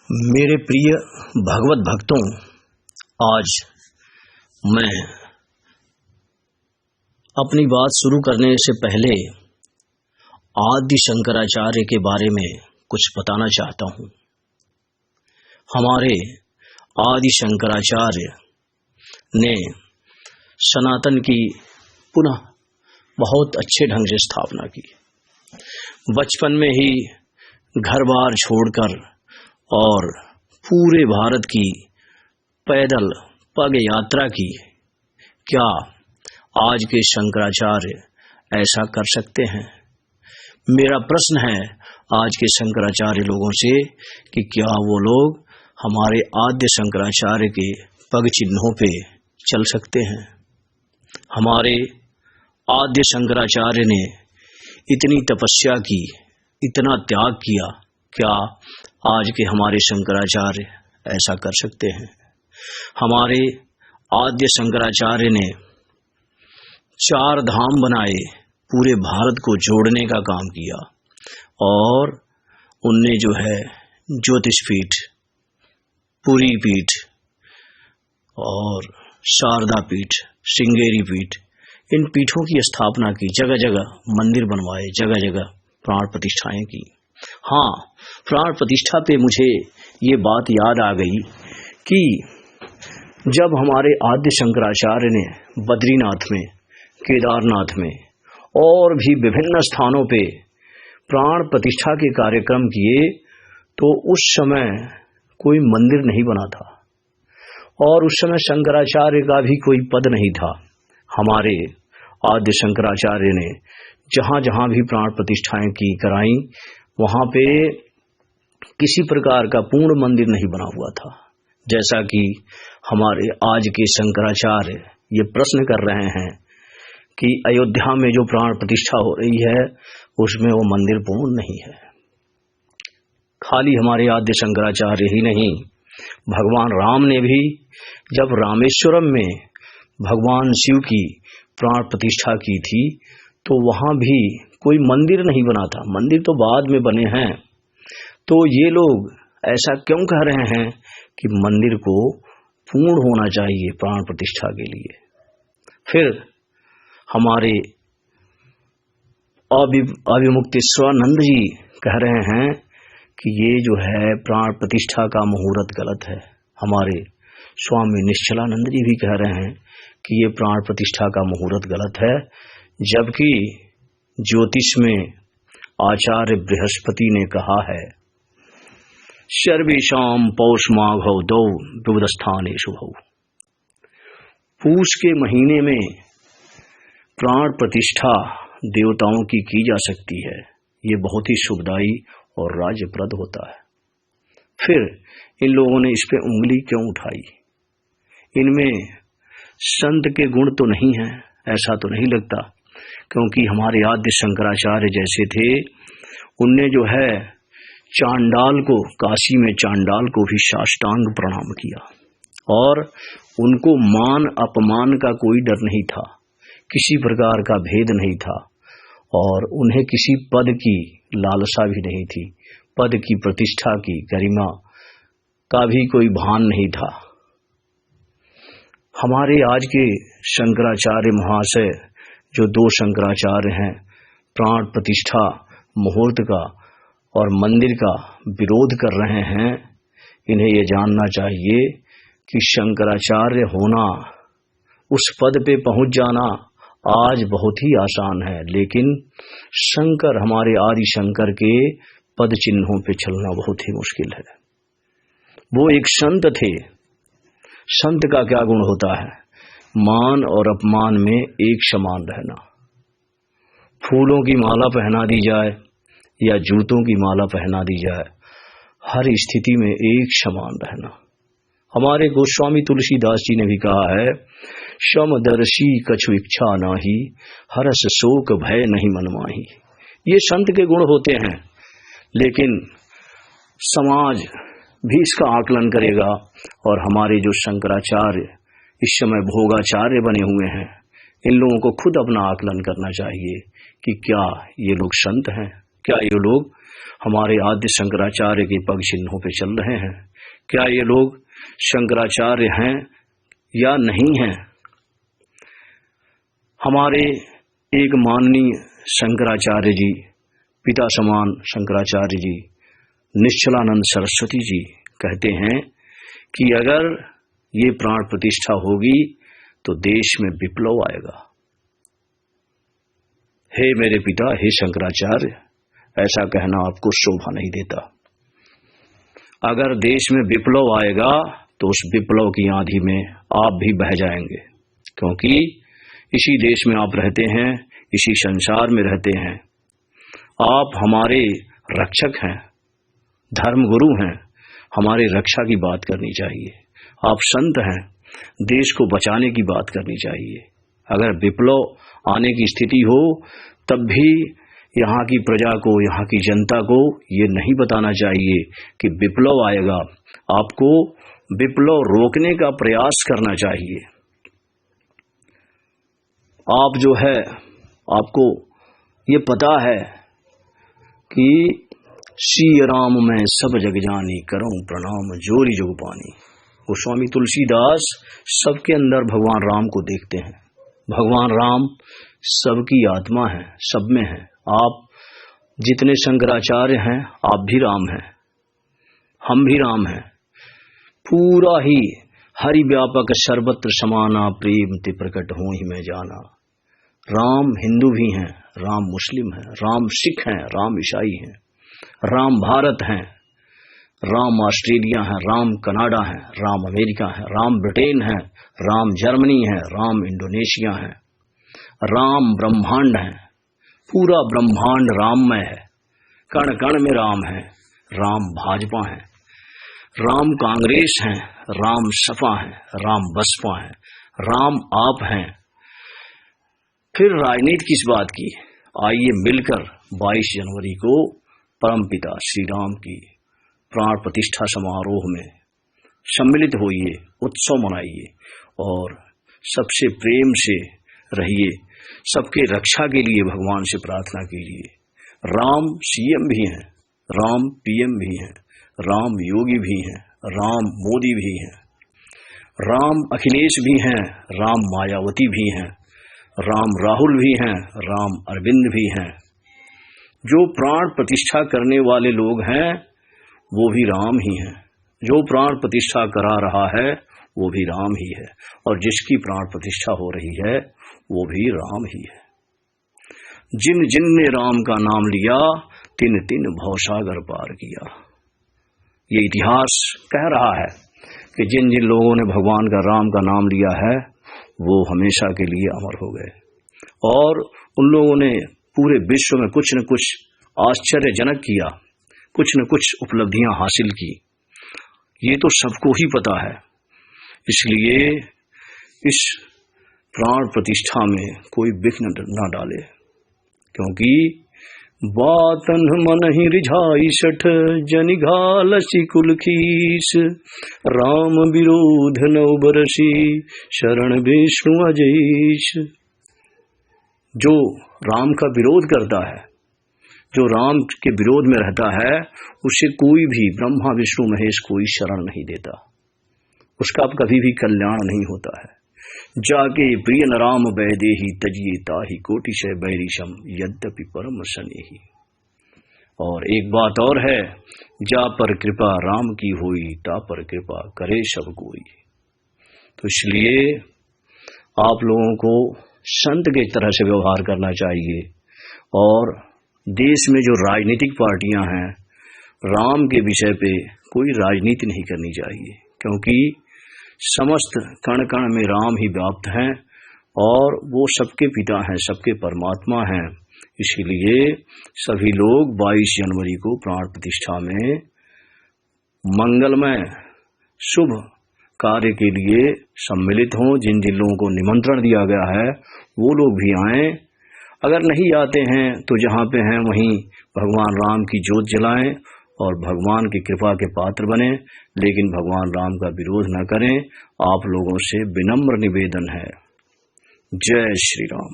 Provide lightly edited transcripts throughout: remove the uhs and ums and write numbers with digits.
मेरे प्रिय भगवत भक्तों, आज मैं अपनी बात शुरू करने से पहले आदि शंकराचार्य के बारे में कुछ बताना चाहता हूँ। हमारे आदि शंकराचार्य ने सनातन की पुनः बहुत अच्छे ढंग से स्थापना की। बचपन में ही घर बार छोड़कर और पूरे भारत की पैदल पग यात्रा की। क्या आज के शंकराचार्य ऐसा कर सकते हैं? मेरा प्रश्न है आज के शंकराचार्य लोगों से कि क्या वो लोग हमारे आद्य शंकराचार्य के पग चिन्हों पे चल सकते हैं? हमारे आद्य शंकराचार्य ने इतनी तपस्या की, इतना त्याग किया, क्या आज के हमारे शंकराचार्य ऐसा कर सकते हैं? हमारे आद्य शंकराचार्य ने 4 धाम बनाए, पूरे भारत को जोड़ने का काम किया और उनने जो है ज्योतिष पीठ, पुरी पीठ और शारदा पीठ, श्रृंगेरी पीठ, इन पीठों की स्थापना की। जगह जगह मंदिर बनवाए, जगह जगह प्राण प्रतिष्ठाएं की। हाँ, प्राण प्रतिष्ठा पे मुझे ये बात याद आ गई कि जब हमारे आद्य शंकराचार्य ने बद्रीनाथ में, केदारनाथ में और भी विभिन्न स्थानों पे प्राण प्रतिष्ठा के कार्यक्रम किए तो उस समय कोई मंदिर नहीं बना था और उस समय शंकराचार्य का भी कोई पद नहीं था। हमारे आद्य शंकराचार्य ने जहाँ जहाँ भी प्राण प्रतिष्ठाएं की कराई, वहाँ पे किसी प्रकार का पूर्ण मंदिर नहीं बना हुआ था। जैसा कि हमारे आज के शंकराचार्य ये प्रश्न कर रहे हैं कि अयोध्या में जो प्राण प्रतिष्ठा हो रही है उसमें वो मंदिर पूर्ण नहीं है। खाली हमारे आद्य शंकराचार्य ही नहीं, भगवान राम ने भी जब रामेश्वरम में भगवान शिव की प्राण प्रतिष्ठा की थी तो वहां भी कोई मंदिर नहीं बना था। मंदिर तो बाद में बने हैं। तो ये लोग ऐसा क्यों कह रहे हैं कि मंदिर को पूर्ण होना चाहिए प्राण प्रतिष्ठा के लिए? फिर हमारे अभिमुक्तेश्वरानंद जी कह रहे हैं कि ये जो है प्राण प्रतिष्ठा का मुहूर्त गलत है। हमारे स्वामी निश्चलानंद जी भी कह रहे हैं कि ये प्राण प्रतिष्ठा का मुहूर्त गलत है, जबकि ज्योतिष में आचार्य बृहस्पति ने कहा है सर्वेषां पौष माघौ दौ विबुधस्थानेषु भौ। पूष के महीने में प्राण प्रतिष्ठा देवताओं की जा सकती है। ये बहुत ही शुभदायी और राज्यप्रद होता है। फिर इन लोगों ने इस पे उंगली क्यों उठाई? इनमें संत के गुण तो नहीं है, ऐसा तो नहीं लगता, क्योंकि हमारे आद्य शंकराचार्य जैसे थे, उनने जो है चांडाल को, काशी में चांडाल को भी साष्टांग प्रणाम किया और उनको मान अपमान का कोई डर नहीं था, किसी प्रकार का भेद नहीं था और उन्हें किसी पद की लालसा भी नहीं थी। पद की, प्रतिष्ठा की, गरिमा का भी कोई भान नहीं था। हमारे आज के शंकराचार्य महाशय जो 2 शंकराचार्य हैं, प्राण प्रतिष्ठा मुहूर्त का और मंदिर का विरोध कर रहे हैं। इन्हें ये जानना चाहिए कि शंकराचार्य होना, उस पद पे पहुंच जाना आज बहुत ही आसान है, लेकिन शंकर, हमारे आदि शंकर के पद चिन्हों पे चलना बहुत ही मुश्किल है। वो एक संत थे। संत का क्या गुण होता है? मान और अपमान में एक समान रहना। फूलों की माला पहना दी जाए या जूतों की माला पहना दी जाए, हर स्थिति में एक समान रहना। हमारे गोस्वामी तुलसीदास जी ने भी कहा है समदर्शी कछु इच्छा नाही, हरस शोक भय नहीं मन माही। ये संत के गुण होते हैं, लेकिन समाज भी इसका आकलन करेगा और हमारे जो शंकराचार्य इस समय भोगाचार्य बने हुए हैं, इन लोगों को खुद अपना आकलन करना चाहिए कि क्या ये लोग संत हैं, क्या ये लोग हमारे आद्य शंकराचार्य के पग चिन्हों पे चल रहे हैं। क्या ये लोग शंकराचार्य हैं या नहीं हैं? हमारे एक माननीय शंकराचार्य जी, पिता समान शंकराचार्य जी, निश्चलानंद सरस्वती जी कहते हैं कि अगर ये प्राण प्रतिष्ठा होगी तो देश में विप्लव आएगा। हे मेरे पिता, हे शंकराचार्य, ऐसा कहना आपको शोभा नहीं देता। अगर देश में विप्लव आएगा तो उस विप्लव की आंधी में आप भी बह जाएंगे, क्योंकि इसी देश में आप रहते हैं, इसी संसार में रहते हैं। आप हमारे रक्षक हैं, धर्मगुरु हैं, हमारे रक्षा की बात करनी चाहिए। आप संत हैं, देश को बचाने की बात करनी चाहिए। अगर विप्लव आने की स्थिति हो तब भी यहाँ की प्रजा को, यहाँ की जनता को ये नहीं बताना चाहिए कि विप्लव आएगा। आपको विप्लव रोकने का प्रयास करना चाहिए। आप जो है, आपको ये पता है कि सिय राम मैं सब जग जानी, करूं प्रणाम जोरी जुग पानी। गोस्वामी तुलसीदास सबके अंदर भगवान राम को देखते हैं। भगवान राम सबकी आत्मा है, सब में है। आप जितने शंकराचार्य हैं, आप भी राम हैं, हम भी राम हैं। पूरा ही हरि व्यापक सर्वत्र समाना, प्रेम ते प्रकट हो ही मैं जाना। राम हिंदू भी हैं, राम मुस्लिम हैं, राम सिख हैं, राम ईसाई हैं, राम भारत हैं, राम ऑस्ट्रेलिया है, राम कनाडा है, राम अमेरिका है, राम ब्रिटेन है, राम जर्मनी है, राम इंडोनेशिया है, राम ब्रह्मांड है। पूरा ब्रह्मांड राममय है, कण कण में राम है। राम भाजपा है, राम कांग्रेस है, राम सपा है, राम बसपा है, राम आप हैं। फिर राजनीति किस बात की? आइए मिलकर 22 जनवरी को परमपिता श्री राम की प्राण प्रतिष्ठा समारोह में सम्मिलित होइए, उत्सव मनाइए और सबसे प्रेम से रहिए। सबके रक्षा के लिए भगवान से प्रार्थना कीजिए। राम सीएम भी हैं, राम पीएम भी हैं, राम योगी भी हैं, राम मोदी भी हैं, राम अखिलेश भी हैं, राम मायावती भी हैं, राम राहुल भी हैं, राम अरविंद भी हैं। जो प्राण प्रतिष्ठा करने वाले लोग हैं वो भी राम ही हैं। जो प्राण प्रतिष्ठा करा रहा है वो भी राम ही है, और जिसकी प्राण प्रतिष्ठा हो रही है वो भी राम ही है। जिन जिन ने राम का नाम लिया, तिन तिन भवसागर पार किया। ये इतिहास कह रहा है कि जिन जिन लोगों ने भगवान का, राम का नाम लिया है वो हमेशा के लिए अमर हो गए, और उन लोगों ने पूरे विश्व में कुछ न कुछ आश्चर्यजनक किया, कुछ न कुछ उपलब्धियां हासिल की। ये तो सबको ही पता है। इसलिए इस प्राण प्रतिष्ठा में कोई विघ्न न डाले, क्योंकि बातन मन ही रिझाई सठ, जनि घालसी कुल खीस, राम विरोध नौ बरसी, शरण विष्णु अजईश। जो राम का विरोध करता है, जो राम के विरोध में रहता है, उसे कोई भी ब्रह्मा विष्णु महेश कोई शरण नहीं देता, उसका कभी भी कल्याण नहीं होता है। जाके प्रिय न राम वैदेही, तजिए ताहि कोटिशय बैरिशम, यद्यपि परम सनेही। और एक बात और है, जा पर कृपा राम की होई, ता पर कृपा करे सब कोई। तो इसलिए आप लोगों को संत की तरह से व्यवहार करना चाहिए, और देश में जो राजनीतिक पार्टियां हैं, राम के विषय पे कोई राजनीति नहीं करनी चाहिए, क्योंकि समस्त कण कण में राम ही व्याप्त हैं, और वो सबके पिता हैं, सबके परमात्मा हैं। इसलिए सभी लोग 22 जनवरी को प्राण प्रतिष्ठा में मंगलमय शुभ कार्य के लिए सम्मिलित हों। जिन जिन लोगों को निमंत्रण दिया गया है वो लोग भी आएं। अगर नहीं आते हैं तो जहाँ पे हैं वहीं भगवान राम की ज्योत जलाएं और भगवान की कृपा के पात्र बने, लेकिन भगवान राम का विरोध न करें। आप लोगों से विनम्र निवेदन है। जय श्री राम।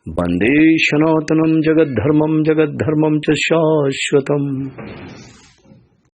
वंदे सनातनम जगद्धर्मम जगद्धर्मम च शाश्वतम।